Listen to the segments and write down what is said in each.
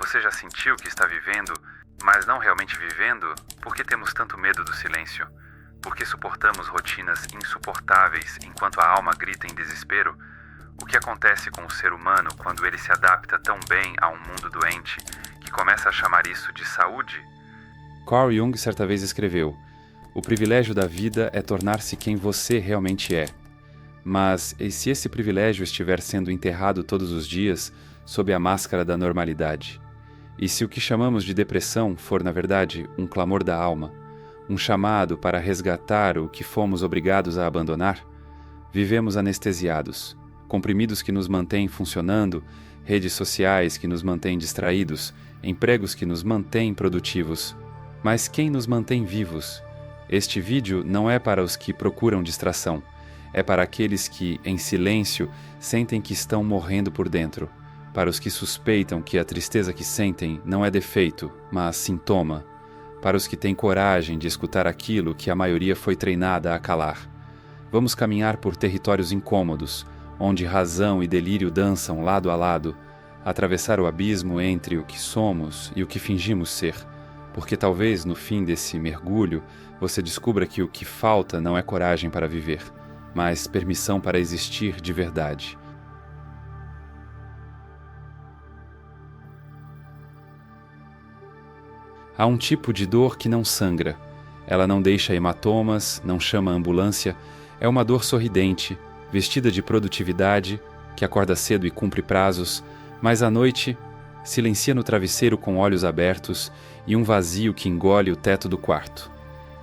Você já sentiu que está vivendo, mas não realmente vivendo? Por que temos tanto medo do silêncio? Por que suportamos rotinas insuportáveis enquanto a alma grita em desespero? O que acontece com o ser humano quando ele se adapta tão bem a um mundo doente que começa a chamar isso de saúde? Carl Jung certa vez escreveu: "O privilégio da vida é tornar-se quem você realmente é." Mas e se esse privilégio estiver sendo enterrado todos os dias sob a máscara da normalidade? E se o que chamamos de depressão for, na verdade, um clamor da alma, um chamado para resgatar o que fomos obrigados a abandonar? Vivemos anestesiados, comprimidos que nos mantêm funcionando, redes sociais que nos mantêm distraídos, empregos que nos mantêm produtivos. Mas quem nos mantém vivos? Este vídeo não é para os que procuram distração. É para aqueles que, em silêncio, sentem que estão morrendo por dentro. Para os que suspeitam que a tristeza que sentem não é defeito, mas sintoma. Para os que têm coragem de escutar aquilo que a maioria foi treinada a calar. Vamos caminhar por territórios incômodos, onde razão e delírio dançam lado a lado, atravessar o abismo entre o que somos e o que fingimos ser, porque talvez no fim desse mergulho você descubra que o que falta não é coragem para viver, mas permissão para existir de verdade. Há um tipo de dor que não sangra. Ela não deixa hematomas, não chama a ambulância. É uma dor sorridente, vestida de produtividade, que acorda cedo e cumpre prazos, mas à noite silencia no travesseiro com olhos abertos e um vazio que engole o teto do quarto.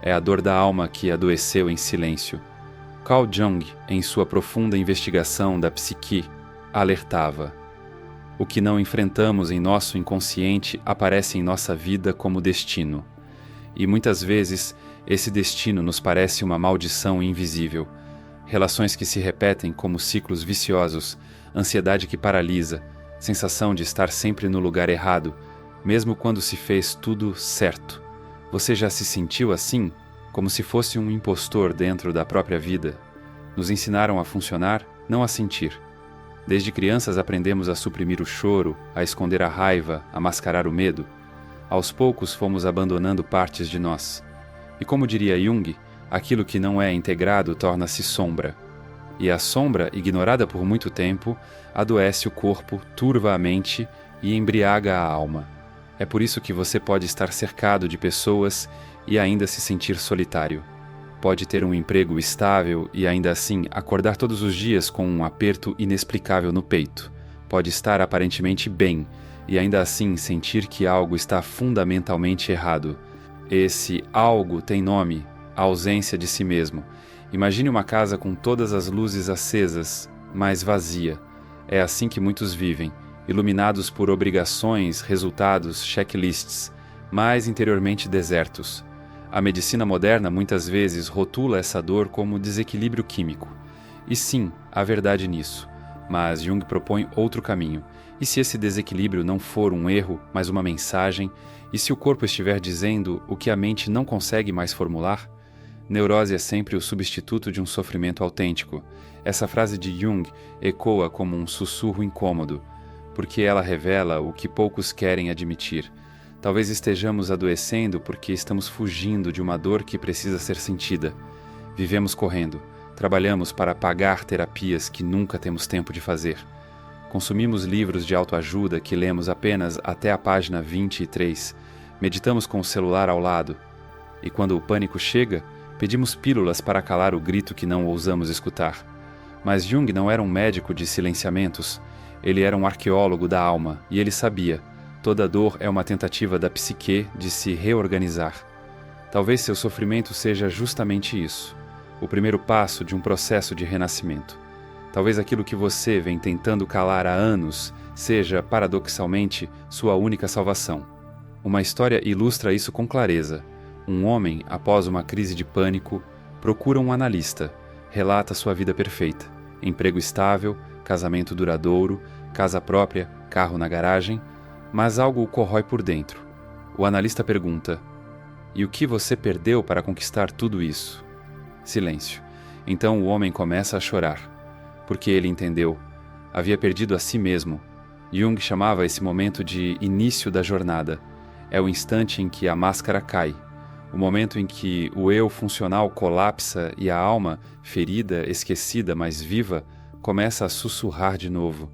É a dor da alma que adoeceu em silêncio. Carl Jung, em sua profunda investigação da psique, alertava: o que não enfrentamos em nosso inconsciente aparece em nossa vida como destino. E muitas vezes, esse destino nos parece uma maldição invisível. Relações que se repetem como ciclos viciosos, ansiedade que paralisa, sensação de estar sempre no lugar errado, mesmo quando se fez tudo certo. Você já se sentiu assim? Como se fosse um impostor dentro da própria vida? Nos ensinaram a funcionar, não a sentir. Desde crianças aprendemos a suprimir o choro, a esconder a raiva, a mascarar o medo. Aos poucos fomos abandonando partes de nós. E como diria Jung, aquilo que não é integrado torna-se sombra. E a sombra, ignorada por muito tempo, adoece o corpo, turva a mente e embriaga a alma. É por isso que você pode estar cercado de pessoas e ainda se sentir solitário. Pode ter um emprego estável e ainda assim acordar todos os dias com um aperto inexplicável no peito. Pode estar aparentemente bem e ainda assim sentir que algo está fundamentalmente errado. Esse algo tem nome: a ausência de si mesmo. Imagine uma casa com todas as luzes acesas, mas vazia. É assim que muitos vivem, iluminados por obrigações, resultados, checklists, mas interiormente desertos. A medicina moderna muitas vezes rotula essa dor como desequilíbrio químico. E sim, há verdade nisso. Mas Jung propõe outro caminho. E se esse desequilíbrio não for um erro, mas uma mensagem? E se o corpo estiver dizendo o que a mente não consegue mais formular? Neurose é sempre o substituto de um sofrimento autêntico. Essa frase de Jung ecoa como um sussurro incômodo, porque ela revela o que poucos querem admitir. Talvez estejamos adoecendo porque estamos fugindo de uma dor que precisa ser sentida. Vivemos correndo, trabalhamos para pagar terapias que nunca temos tempo de fazer. Consumimos livros de autoajuda que lemos apenas até a página 23. Meditamos com o celular ao lado. E quando o pânico chega, pedimos pílulas para calar o grito que não ousamos escutar. Mas Jung não era um médico de silenciamentos. Ele era um arqueólogo da alma e ele sabia: toda dor é uma tentativa da psique de se reorganizar. Talvez seu sofrimento seja justamente isso, o primeiro passo de um processo de renascimento. Talvez aquilo que você vem tentando calar há anos seja, paradoxalmente, sua única salvação. Uma história ilustra isso com clareza. Um homem, após uma crise de pânico, procura um analista, relata sua vida perfeita: emprego estável, casamento duradouro, casa própria, carro na garagem, mas algo o corrói por dentro. O analista pergunta: e o que você perdeu para conquistar tudo isso? Silêncio. Então o homem começa a chorar, porque ele entendeu: havia perdido a si mesmo. Jung chamava esse momento de início da jornada. É o instante em que a máscara cai, o momento em que o eu funcional colapsa e a alma, ferida, esquecida, mas viva, começa a sussurrar de novo.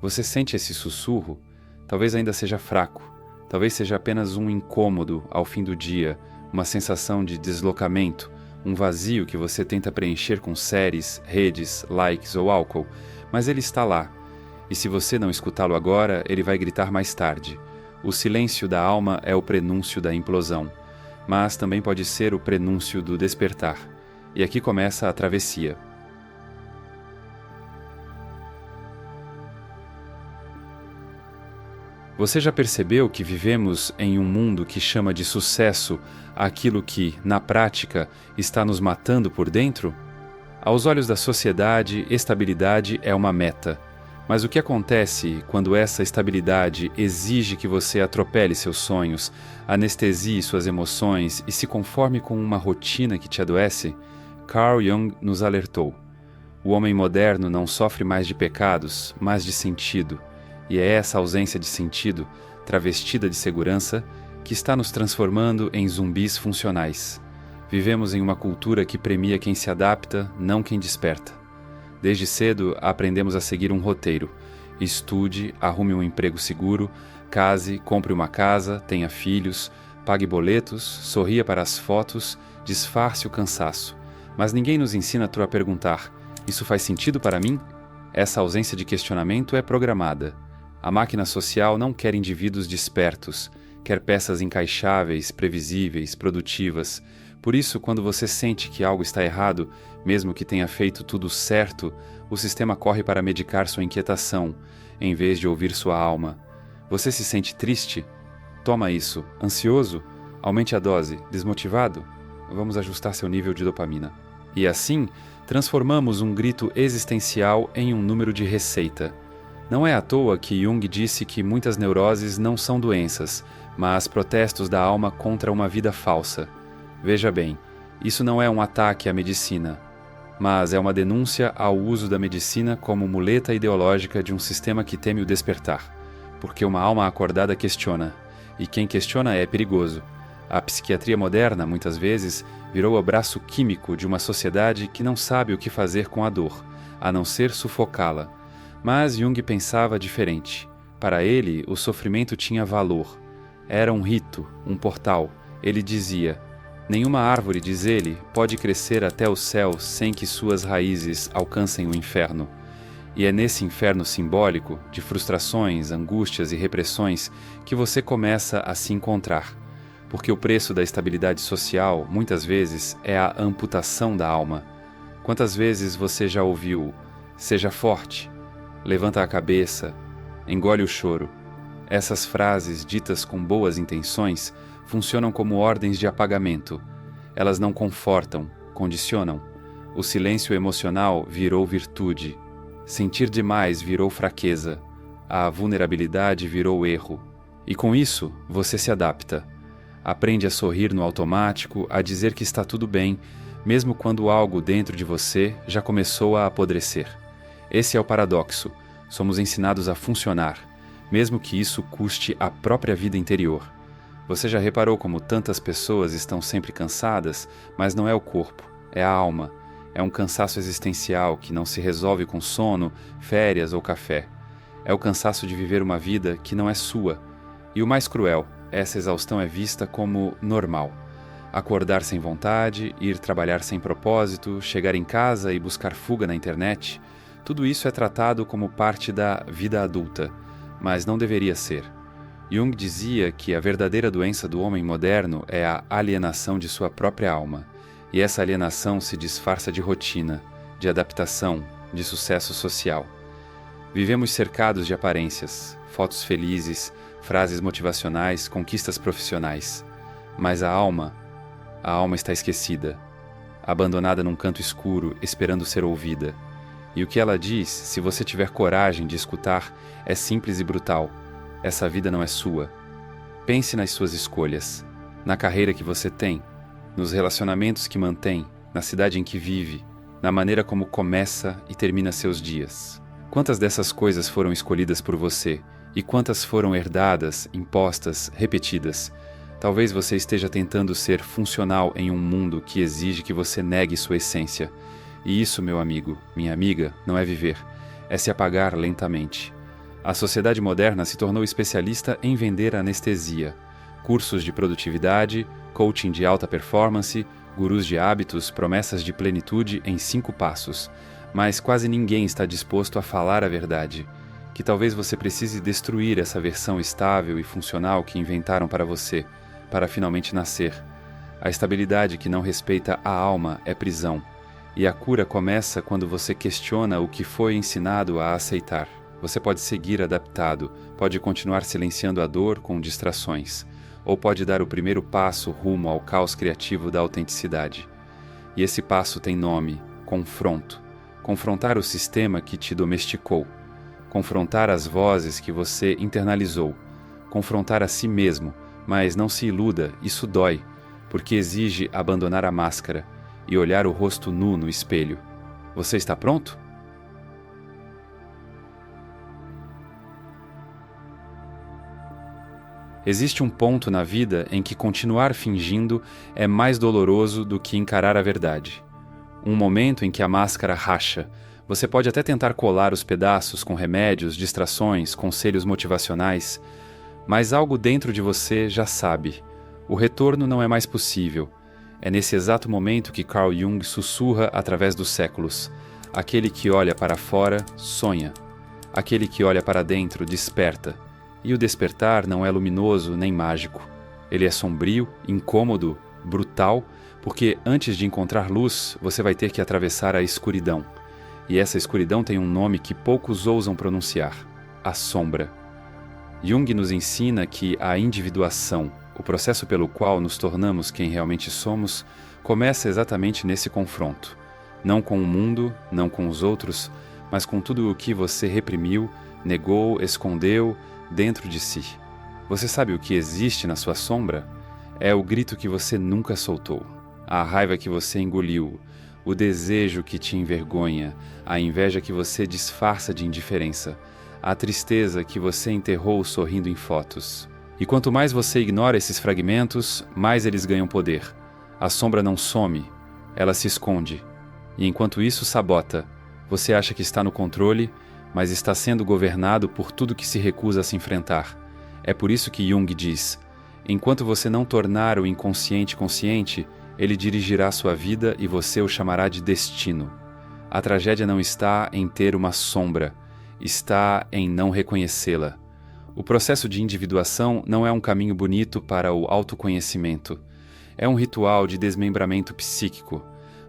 Você sente esse sussurro? Talvez ainda seja fraco, talvez seja apenas um incômodo ao fim do dia, uma sensação de deslocamento, um vazio que você tenta preencher com séries, redes, likes ou álcool, mas ele está lá. E se você não escutá-lo agora, ele vai gritar mais tarde. O silêncio da alma é o prenúncio da implosão, mas também pode ser o prenúncio do despertar. E aqui começa a travessia. Você já percebeu que vivemos em um mundo que chama de sucesso aquilo que, na prática, está nos matando por dentro? Aos olhos da sociedade, estabilidade é uma meta. Mas o que acontece quando essa estabilidade exige que você atropele seus sonhos, anestesie suas emoções e se conforme com uma rotina que te adoece? Carl Jung nos alertou. O homem moderno não sofre mais de pecados, mas de sentido. E é essa ausência de sentido, travestida de segurança, que está nos transformando em zumbis funcionais. Vivemos em uma cultura que premia quem se adapta, não quem desperta. Desde cedo, aprendemos a seguir um roteiro. Estude, arrume um emprego seguro, case, compre uma casa, tenha filhos, pague boletos, sorria para as fotos, disfarce o cansaço. Mas ninguém nos ensina a perguntar: isso faz sentido para mim? Essa ausência de questionamento é programada. A máquina social não quer indivíduos despertos, quer peças encaixáveis, previsíveis, produtivas. Por isso, quando você sente que algo está errado, mesmo que tenha feito tudo certo, o sistema corre para medicar sua inquietação, em vez de ouvir sua alma. Você se sente triste? Toma isso. Ansioso? Aumente a dose. Desmotivado? Vamos ajustar seu nível de dopamina. E assim, transformamos um grito existencial em um número de receita. Não é à toa que Jung disse que muitas neuroses não são doenças, mas protestos da alma contra uma vida falsa. Veja bem, isso não é um ataque à medicina, mas é uma denúncia ao uso da medicina como muleta ideológica de um sistema que teme o despertar, porque uma alma acordada questiona, e quem questiona é perigoso. A psiquiatria moderna, muitas vezes, virou o braço químico de uma sociedade que não sabe o que fazer com a dor, a não ser sufocá-la. Mas Jung pensava diferente. Para ele, o sofrimento tinha valor. Era um rito, um portal. Ele dizia: nenhuma árvore, diz ele, pode crescer até o céu sem que suas raízes alcancem o inferno. E é nesse inferno simbólico, de frustrações, angústias e repressões, que você começa a se encontrar. Porque o preço da estabilidade social, muitas vezes, é a amputação da alma. Quantas vezes você já ouviu: seja forte, levanta a cabeça, engole o choro? Essas frases, ditas com boas intenções, funcionam como ordens de apagamento. Elas não confortam, condicionam. O silêncio emocional virou virtude. Sentir demais virou fraqueza. A vulnerabilidade virou erro. E com isso, você se adapta. Aprende a sorrir no automático, a dizer que está tudo bem, mesmo quando algo dentro de você já começou a apodrecer. Esse é o paradoxo. Somos ensinados a funcionar, mesmo que isso custe a própria vida interior. Você já reparou como tantas pessoas estão sempre cansadas, mas não é o corpo, é a alma. É um cansaço existencial que não se resolve com sono, férias ou café. É o cansaço de viver uma vida que não é sua. E o mais cruel, essa exaustão é vista como normal. Acordar sem vontade, ir trabalhar sem propósito, chegar em casa e buscar fuga na internet, tudo isso é tratado como parte da vida adulta, mas não deveria ser. Jung dizia que a verdadeira doença do homem moderno é a alienação de sua própria alma, e essa alienação se disfarça de rotina, de adaptação, de sucesso social. Vivemos cercados de aparências, fotos felizes, frases motivacionais, conquistas profissionais, mas a alma está esquecida, abandonada num canto escuro, esperando ser ouvida. E o que ela diz, se você tiver coragem de escutar, é simples e brutal. Essa vida não é sua. Pense nas suas escolhas, na carreira que você tem, nos relacionamentos que mantém, na cidade em que vive, na maneira como começa e termina seus dias. Quantas dessas coisas foram escolhidas por você? E quantas foram herdadas, impostas, repetidas? Talvez você esteja tentando ser funcional em um mundo que exige que você negue sua essência. E isso, meu amigo, minha amiga, não é viver, é se apagar lentamente. A sociedade moderna se tornou especialista em vender anestesia. Cursos de produtividade, coaching de alta performance, gurus de hábitos, promessas de plenitude em 5 passos. Mas quase ninguém está disposto a falar a verdade. Que talvez você precise destruir essa versão estável e funcional que inventaram para você, para finalmente nascer. A estabilidade que não respeita a alma é prisão. E a cura começa quando você questiona o que foi ensinado a aceitar. Você pode seguir adaptado, pode continuar silenciando a dor com distrações, ou pode dar o primeiro passo rumo ao caos criativo da autenticidade. E esse passo tem nome: confronto. Confrontar o sistema que te domesticou. Confrontar as vozes que você internalizou. Confrontar a si mesmo, mas não se iluda, isso dói, porque exige abandonar a máscara e olhar o rosto nu no espelho. Você está pronto? Existe um ponto na vida em que continuar fingindo é mais doloroso do que encarar a verdade. Um momento em que a máscara racha. Você pode até tentar colar os pedaços com remédios, distrações, conselhos motivacionais, mas algo dentro de você já sabe. O retorno não é mais possível. É nesse exato momento que Carl Jung sussurra através dos séculos. Aquele que olha para fora, sonha. Aquele que olha para dentro, desperta. E o despertar não é luminoso nem mágico. Ele é sombrio, incômodo, brutal, porque antes de encontrar luz, você vai ter que atravessar a escuridão. E essa escuridão tem um nome que poucos ousam pronunciar: a sombra. Jung nos ensina que a individuação, o processo pelo qual nos tornamos quem realmente somos, começa exatamente nesse confronto. Não com o mundo, não com os outros, mas com tudo o que você reprimiu, negou, escondeu dentro de si. Você sabe o que existe na sua sombra? É o grito que você nunca soltou, a raiva que você engoliu, o desejo que te envergonha, a inveja que você disfarça de indiferença, a tristeza que você enterrou sorrindo em fotos. E quanto mais você ignora esses fragmentos, mais eles ganham poder. A sombra não some, ela se esconde. E enquanto isso sabota, você acha que está no controle, mas está sendo governado por tudo que se recusa a se enfrentar. É por isso que Jung diz: enquanto você não tornar o inconsciente consciente, ele dirigirá sua vida e você o chamará de destino. A tragédia não está em ter uma sombra, está em não reconhecê-la. O processo de individuação não é um caminho bonito para o autoconhecimento. É um ritual de desmembramento psíquico.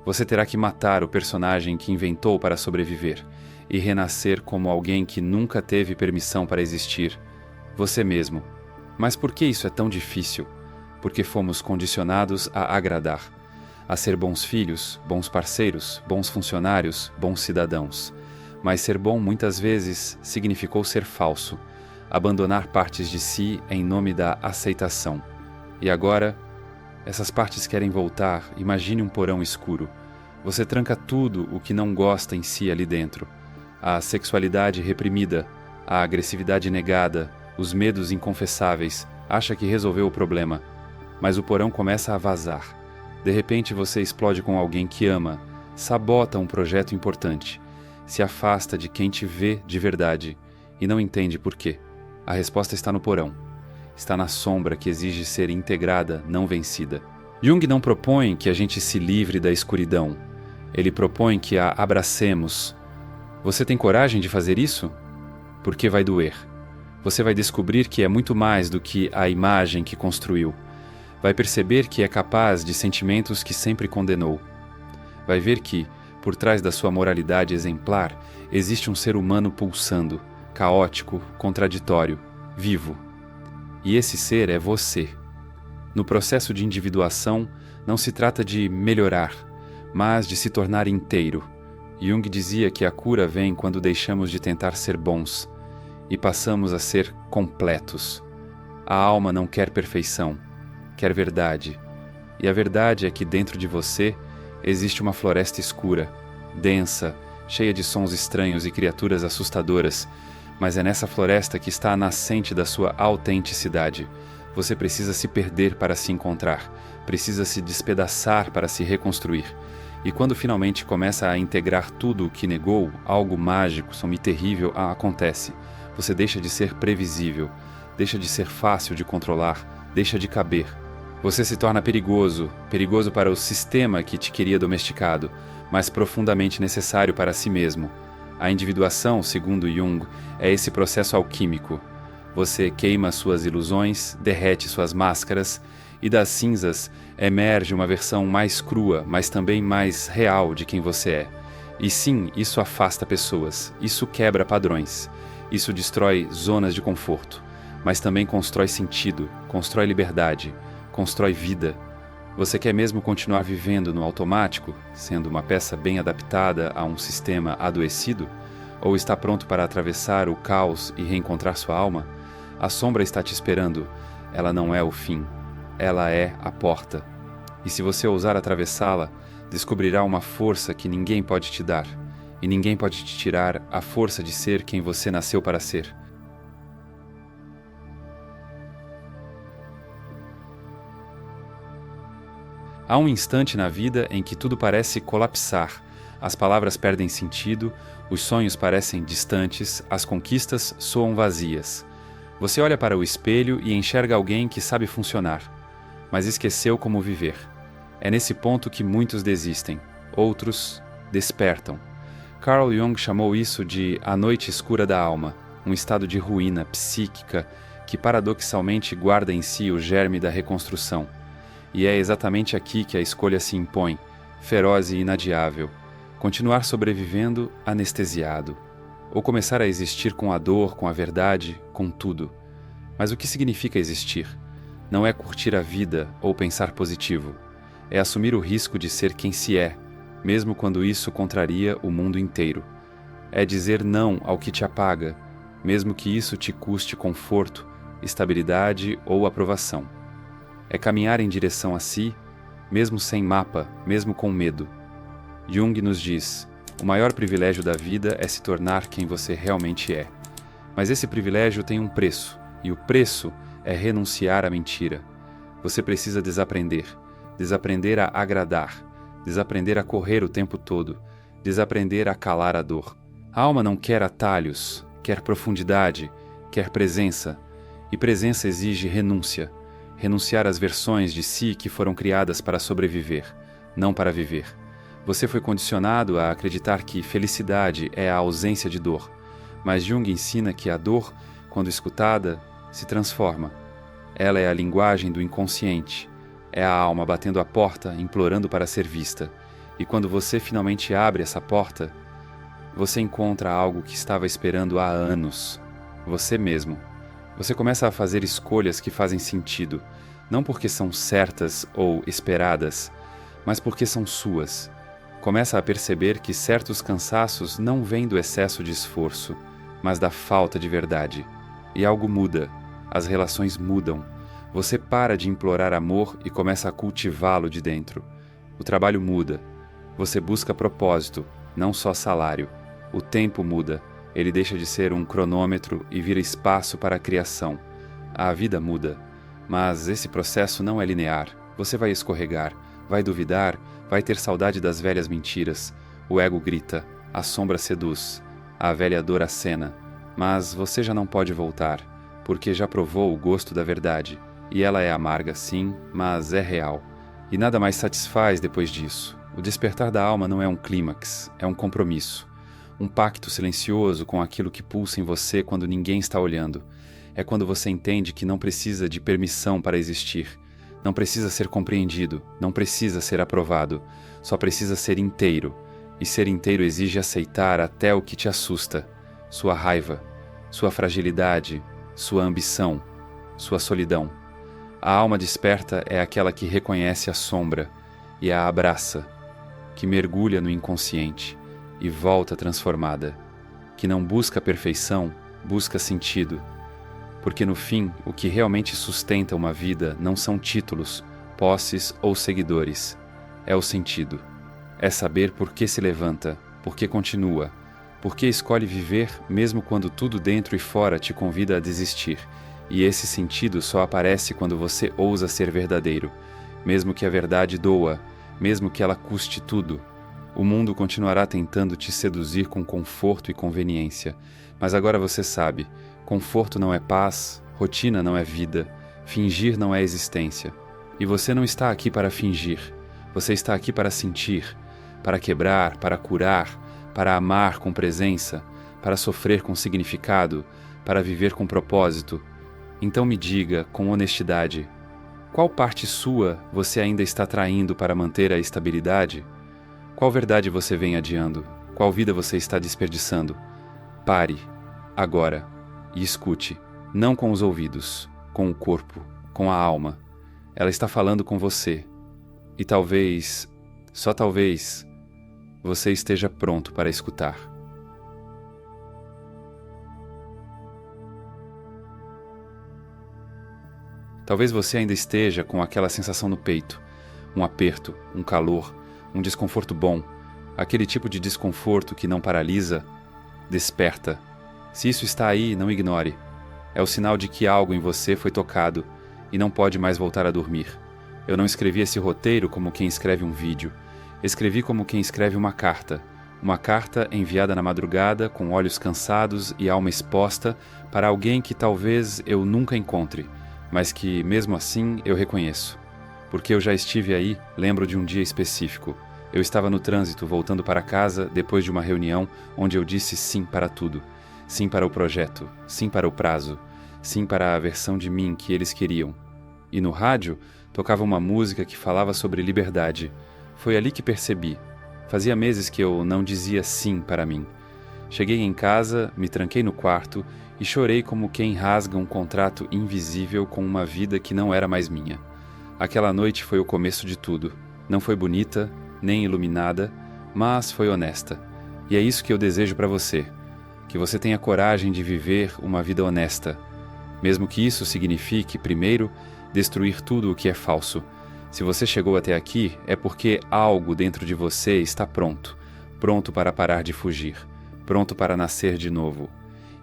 Você terá que matar o personagem que inventou para sobreviver e renascer como alguém que nunca teve permissão para existir. Você mesmo. Mas por que isso é tão difícil? Porque fomos condicionados a agradar, a ser bons filhos, bons parceiros, bons funcionários, bons cidadãos. Mas ser bom muitas vezes significou ser falso, abandonar partes de si em nome da aceitação. E agora, essas partes querem voltar. Imagine um porão escuro. Você tranca tudo o que não gosta em si ali dentro. A sexualidade reprimida, a agressividade negada, os medos inconfessáveis. Acha que resolveu o problema, mas o porão começa a vazar. De repente você explode com alguém que ama, sabota um projeto importante, se afasta de quem te vê de verdade e não entende por quê. A resposta está no porão. Está na sombra que exige ser integrada, não vencida. Jung não propõe que a gente se livre da escuridão. Ele propõe que a abracemos. Você tem coragem de fazer isso? Porque vai doer. Você vai descobrir que é muito mais do que a imagem que construiu. Vai perceber que é capaz de sentimentos que sempre condenou. Vai ver que, por trás da sua moralidade exemplar, existe um ser humano pulsando, caótico, contraditório, vivo. E esse ser é você. No processo de individuação, não se trata de melhorar, mas de se tornar inteiro. Jung dizia que a cura vem quando deixamos de tentar ser bons e passamos a ser completos. A alma não quer perfeição, quer verdade. E a verdade é que dentro de você existe uma floresta escura, densa, cheia de sons estranhos e criaturas assustadoras, mas é nessa floresta que está a nascente da sua autenticidade. Você precisa se perder para se encontrar, precisa se despedaçar para se reconstruir. E quando finalmente começa a integrar tudo o que negou, algo mágico, e terrível acontece. Você deixa de ser previsível, deixa de ser fácil de controlar, deixa de caber. Você se torna perigoso, perigoso para o sistema que te queria domesticado, mas profundamente necessário para si mesmo. A individuação, segundo Jung, é esse processo alquímico. Você queima suas ilusões, derrete suas máscaras, e das cinzas emerge uma versão mais crua, mas também mais real de quem você é. E sim, isso afasta pessoas, isso quebra padrões, isso destrói zonas de conforto, mas também constrói sentido, constrói liberdade, constrói vida. Você quer mesmo continuar vivendo no automático, sendo uma peça bem adaptada a um sistema adoecido? Ou está pronto para atravessar o caos e reencontrar sua alma? A sombra está te esperando. Ela não é o fim. Ela é a porta. E se você ousar atravessá-la, descobrirá uma força que ninguém pode te dar. E ninguém pode te tirar a força de ser quem você nasceu para ser. Há um instante na vida em que tudo parece colapsar. As palavras perdem sentido, os sonhos parecem distantes, as conquistas soam vazias. Você olha para o espelho e enxerga alguém que sabe funcionar, mas esqueceu como viver. É nesse ponto que muitos desistem, outros despertam. Carl Jung chamou isso de a noite escura da alma, um estado de ruína psíquica que paradoxalmente guarda em si o germe da reconstrução. E é exatamente aqui que a escolha se impõe, feroz e inadiável. Continuar sobrevivendo anestesiado. Ou começar a existir com a dor, com a verdade, com tudo. Mas o que significa existir? Não é curtir a vida ou pensar positivo. É assumir o risco de ser quem se é, mesmo quando isso contraria o mundo inteiro. É dizer não ao que te apaga, mesmo que isso te custe conforto, estabilidade ou aprovação. É caminhar em direção a si, mesmo sem mapa, mesmo com medo. Jung nos diz: o maior privilégio da vida é se tornar quem você realmente é. Mas esse privilégio tem um preço, e o preço é renunciar à mentira. Você precisa desaprender a agradar, desaprender a correr o tempo todo, desaprender a calar a dor. A alma não quer atalhos, quer profundidade, quer presença, e presença exige renúncia. Renunciar às versões de si que foram criadas para sobreviver, não para viver. Você foi condicionado a acreditar que felicidade é a ausência de dor, mas Jung ensina que a dor, quando escutada, se transforma. Ela é a linguagem do inconsciente, é a alma batendo a porta, implorando para ser vista. E quando você finalmente abre essa porta, você encontra algo que estava esperando há anos, você mesmo. Você começa a fazer escolhas que fazem sentido, não porque são certas ou esperadas, mas porque são suas. Começa a perceber que certos cansaços não vêm do excesso de esforço, mas da falta de verdade. E algo muda, as relações mudam. Você para de implorar amor e começa a cultivá-lo de dentro. O trabalho muda. Você busca propósito, não só salário. O tempo muda. Ele deixa de ser um cronômetro e vira espaço para a criação. A vida muda. Mas esse processo não é linear. Você vai escorregar, vai duvidar, vai ter saudade das velhas mentiras. O ego grita, a sombra seduz, a velha dor acena. Mas você já não pode voltar, porque já provou o gosto da verdade. E ela é amarga, sim, mas é real. E nada mais satisfaz depois disso. O despertar da alma não é um clímax, é um compromisso. Um pacto silencioso com aquilo que pulsa em você quando ninguém está olhando. É quando você entende que não precisa de permissão para existir. Não precisa ser compreendido, não precisa ser aprovado. Só precisa ser inteiro. E ser inteiro exige aceitar até o que te assusta. Sua raiva, sua fragilidade, sua ambição, sua solidão. A alma desperta é aquela que reconhece a sombra e a abraça, que mergulha no inconsciente e volta transformada, que não busca perfeição, busca sentido. Porque no fim, o que realmente sustenta uma vida não são títulos, posses ou seguidores. É o sentido. É saber por que se levanta, Por que continua? Por que escolhe viver mesmo quando tudo dentro e fora te convida a desistir? E esse sentido só aparece quando você ousa ser verdadeiro. Mesmo que a verdade doa, mesmo que ela custe tudo, o mundo continuará tentando te seduzir com conforto e conveniência. Mas agora você sabe, conforto não é paz, rotina não é vida, fingir não é existência. E você não está aqui para fingir, você está aqui para sentir, para quebrar, para curar, para amar com presença, para sofrer com significado, para viver com propósito. Então me diga, com honestidade, qual parte sua você ainda está traindo para manter a estabilidade? Qual verdade você vem adiando? Qual vida você está desperdiçando? Pare, agora, e escute, não com os ouvidos, com o corpo, com a alma. Ela está falando com você. E talvez, só talvez, você esteja pronto para escutar. Talvez você ainda esteja com aquela sensação no peito, um aperto, um calor, um desconforto bom, aquele tipo de desconforto que não paralisa, desperta. Se isso está aí, não ignore. É o sinal de que algo em você foi tocado e não pode mais voltar a dormir. Eu não escrevi esse roteiro como quem escreve um vídeo. Escrevi como quem escreve uma carta enviada na madrugada, com olhos cansados e alma exposta, para alguém que talvez eu nunca encontre, mas que, mesmo assim, eu reconheço. Porque eu já estive aí, lembro de um dia específico. Eu estava no trânsito, voltando para casa, depois de uma reunião onde eu disse sim para tudo. Sim para o projeto, sim para o prazo, sim para a versão de mim que eles queriam. E no rádio, tocava uma música que falava sobre liberdade. Foi ali que percebi. Fazia meses que eu não dizia sim para mim. Cheguei em casa, me tranquei no quarto e chorei como quem rasga um contrato invisível com uma vida que não era mais minha. Aquela noite foi o começo de tudo. Não foi bonita, nem iluminada, mas foi honesta. E é isso que eu desejo para você. Que você tenha coragem de viver uma vida honesta. Mesmo que isso signifique, primeiro, destruir tudo o que é falso. Se você chegou até aqui, é porque algo dentro de você está pronto. Pronto para parar de fugir. Pronto para nascer de novo.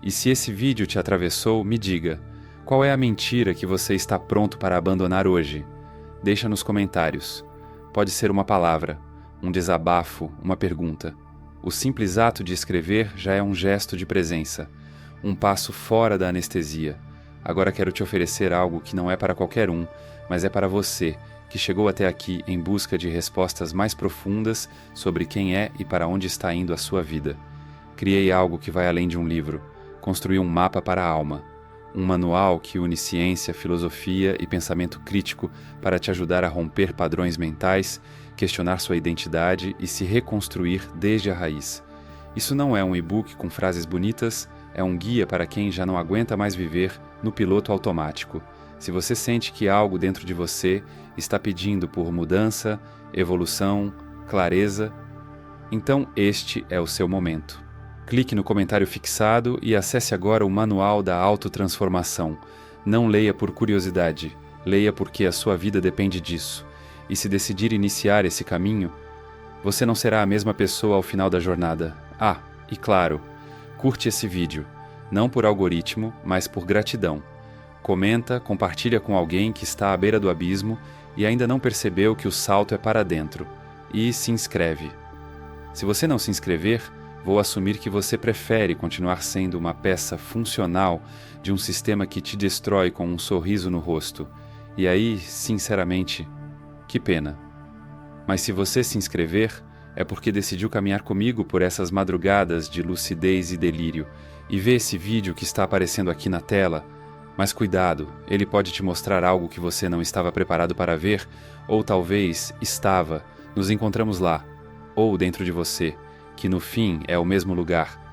E se esse vídeo te atravessou, me diga, qual é a mentira que você está pronto para abandonar hoje? Deixa nos comentários. Pode ser uma palavra, um desabafo, uma pergunta. O simples ato de escrever já é um gesto de presença, um passo fora da anestesia. Agora quero te oferecer algo que não é para qualquer um, mas é para você, que chegou até aqui em busca de respostas mais profundas sobre quem é e para onde está indo a sua vida. Criei algo que vai além de um livro. Construí um mapa para a alma. Um manual que une ciência, filosofia e pensamento crítico para te ajudar a romper padrões mentais, questionar sua identidade e se reconstruir desde a raiz. Isso não é um e-book com frases bonitas, é um guia para quem já não aguenta mais viver no piloto automático. Se você sente que algo dentro de você está pedindo por mudança, evolução, clareza, então este é o seu momento. Clique no comentário fixado e acesse agora o Manual da Autotransformação. Não leia por curiosidade, leia porque a sua vida depende disso. E se decidir iniciar esse caminho, você não será a mesma pessoa ao final da jornada. Ah, e claro, curte esse vídeo, não por algoritmo, mas por gratidão. Comenta, compartilha com alguém que está à beira do abismo e ainda não percebeu que o salto é para dentro. E se inscreve. Se você não se inscrever, vou assumir que você prefere continuar sendo uma peça funcional de um sistema que te destrói com um sorriso no rosto. E aí, sinceramente, que pena. Mas se você se inscrever, é porque decidiu caminhar comigo por essas madrugadas de lucidez e delírio, e vê esse vídeo que está aparecendo aqui na tela. Mas cuidado, ele pode te mostrar algo que você não estava preparado para ver, ou talvez estava. Nos encontramos lá, ou dentro de você, que no fim é o mesmo lugar,